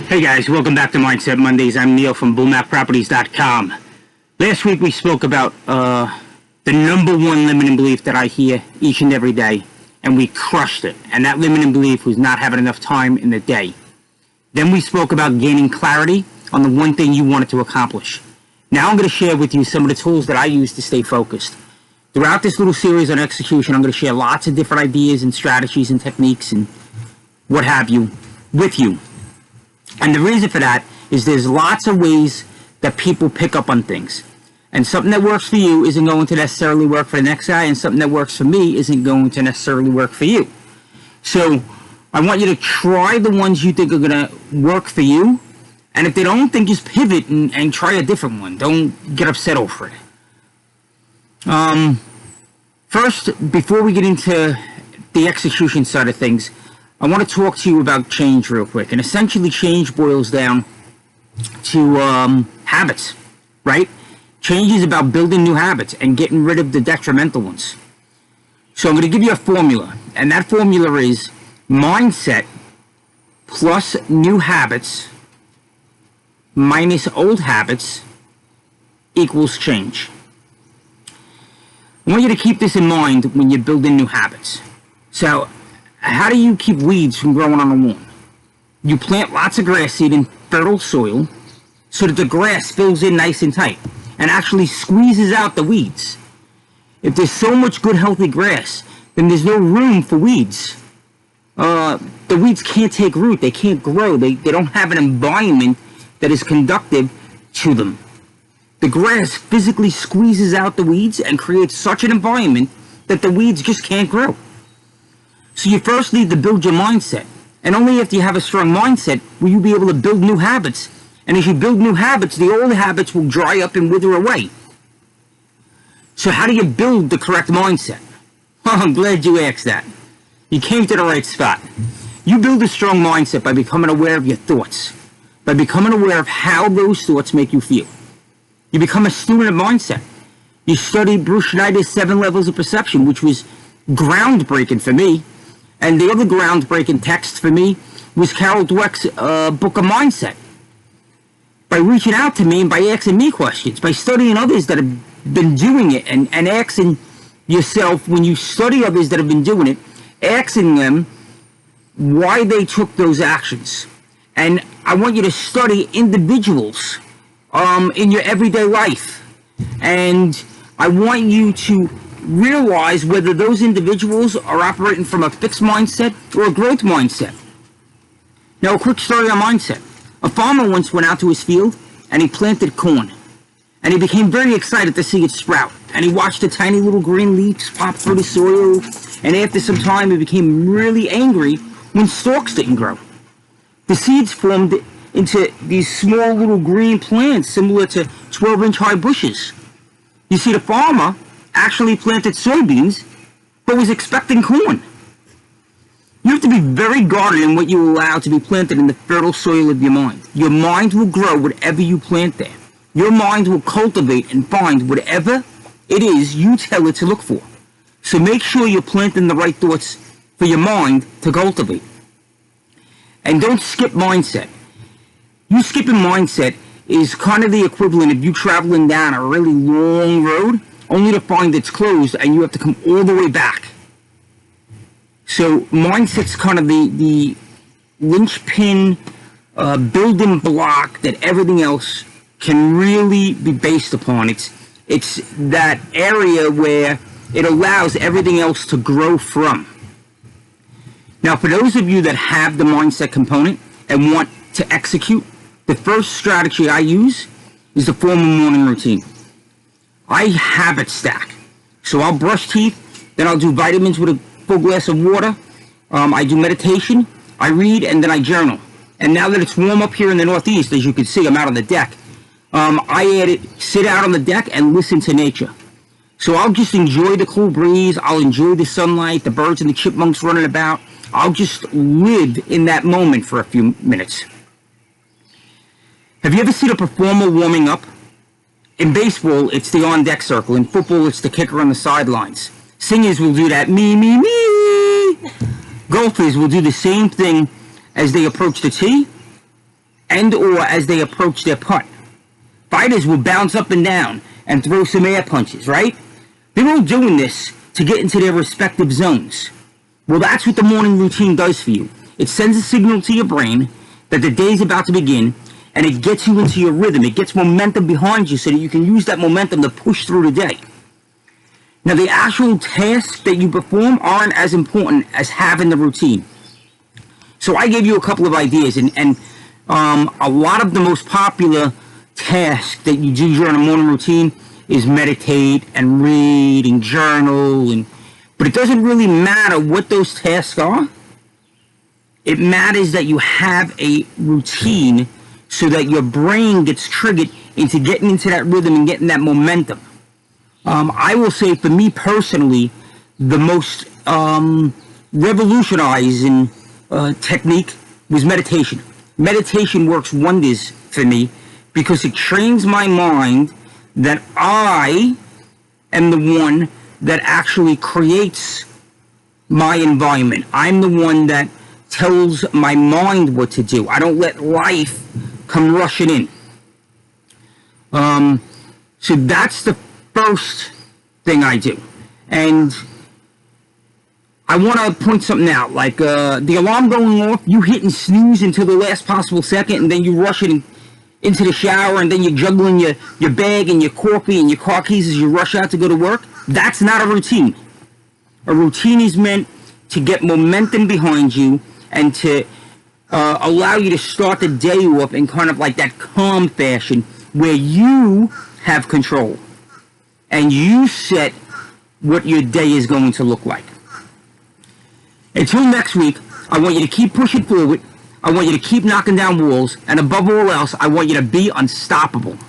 Hey guys, welcome back to Mindset Mondays. I'm Neil from BullMapProperties.com. Last week we spoke about the number one limiting belief that I hear each and every day, and we crushed it. And that limiting belief was not having enough time in the day. Then we spoke about gaining clarity on the one thing you wanted to accomplish. Now I'm going to share with you some of the tools that I use to stay focused. Throughout this little series on execution, I'm going to share lots of different ideas and strategies and techniques and what have you with you. And the reason for that is there's lots of ways that people pick up on things. And something that works for you isn't going to necessarily work for the next guy, and something that works for me isn't going to necessarily work for you. So I want you to try the ones you think are going to work for you. And if they don't, then just pivot and try a different one. Don't get upset over it. First, before we get into the execution side of things, I want to talk to you about change real quick. And essentially, change boils down to habits, right? Change is about building new habits and getting rid of the detrimental ones. So I'm going to give you a formula. And that formula is mindset plus new habits minus old habits equals change. I want you to keep this in mind when you're building new habits. So how do you keep weeds from growing on a lawn? You plant lots of grass seed in fertile soil so that the grass fills in nice and tight and actually squeezes out the weeds. If there's so much good healthy grass, then there's no room for weeds. The weeds can't take root. They can't grow. They don't have an environment that is conducive to them. The grass physically squeezes out the weeds and creates such an environment that the weeds just can't grow. So you first need to build your mindset. And only after you have a strong mindset will you be able to build new habits. And as you build new habits, the old habits will dry up and wither away. So how do you build the correct mindset? Oh, I'm glad you asked that. You came to the right spot. You build a strong mindset by becoming aware of your thoughts, by becoming aware of how those thoughts make you feel. You become a student of mindset. You study Bruce Schneider's 7 Levels of Perception, which was groundbreaking for me. And the other groundbreaking text for me was Carol Dweck's book of Mindset. By reaching out to me and by asking me questions, by studying others that have been doing it, and asking yourself, when you study others that have been doing it, asking them why they took those actions. And I want you to study individuals in your everyday life. And I want you to realize whether those individuals are operating from a fixed mindset or a growth mindset. Now, a quick story on mindset. A farmer once went out to his field and he planted corn. And he became very excited to see it sprout. And he watched the tiny little green leaves pop through the soil. And after some time, he became really angry when stalks didn't grow. The seeds formed into these small little green plants similar to 12-inch high bushes. You see, the farmer actually planted soybeans, but was expecting corn. You have to be very guarded in what you allow to be planted in the fertile soil of your mind. Your mind will grow whatever you plant there. Your mind will cultivate and find whatever it is you tell it to look for. So make sure you're planting the right thoughts for your mind to cultivate. And don't skip mindset. You skipping mindset is kind of the equivalent of you traveling down a really long road only to find it's closed and you have to come all the way back. So mindset's kind of the linchpin building block that everything else can really be based upon. It's that area where it allows everything else to grow from. Now, for those of you that have the mindset component and want to execute, the first strategy I use is to form a morning routine. I habit stack. So I'll brush teeth, then I'll do vitamins with a full glass of water. I do meditation, I read, and then I journal. And now that it's warm up here in the Northeast, as you can see, I'm out on the deck. I sit out on the deck and listen to nature. So I'll just enjoy the cool breeze. I'll enjoy the sunlight, the birds and the chipmunks running about. I'll just live in that moment for a few minutes. Have you ever seen a performer warming up? In baseball, it's the on-deck circle. In football, it's the kicker on the sidelines. Singers will do that me, me, me. Golfers will do the same thing as they approach the tee and or as they approach their putt. Fighters will bounce up and down and throw some air punches, right? They're all doing this to get into their respective zones. Well, that's what the morning routine does for you. It sends a signal to your brain that the day's about to begin, and it gets you into your rhythm. It gets momentum behind you so that you can use that momentum to push through the day. Now, the actual tasks that you perform aren't as important as having the routine. So I gave you a couple of ideas, and a lot of the most popular tasks that you do during a morning routine is meditate and read and journal, but it doesn't really matter what those tasks are. It matters that you have a routine so that your brain gets triggered into getting into that rhythm and getting that momentum. I will say, for me personally, the most revolutionizing technique was meditation. Meditation works wonders for me because it trains my mind that I am the one that actually creates my environment. I'm the one that tells my mind what to do. I don't let life come rushing in. So that's the first thing I do. And I want to point something out, like the alarm going off, you hitting snooze until the last possible second, and then you rush it into the shower, and then you're juggling your bag and your coffee and your car keys as you rush out to go to work. That's not a routine. A routine is meant to get momentum behind you and to allow you to start the day off in kind of like that calm fashion where you have control and you set what your day is going to look like. Until next week, I want you to keep pushing forward. I want you to keep knocking down walls. And above all else, I want you to be unstoppable.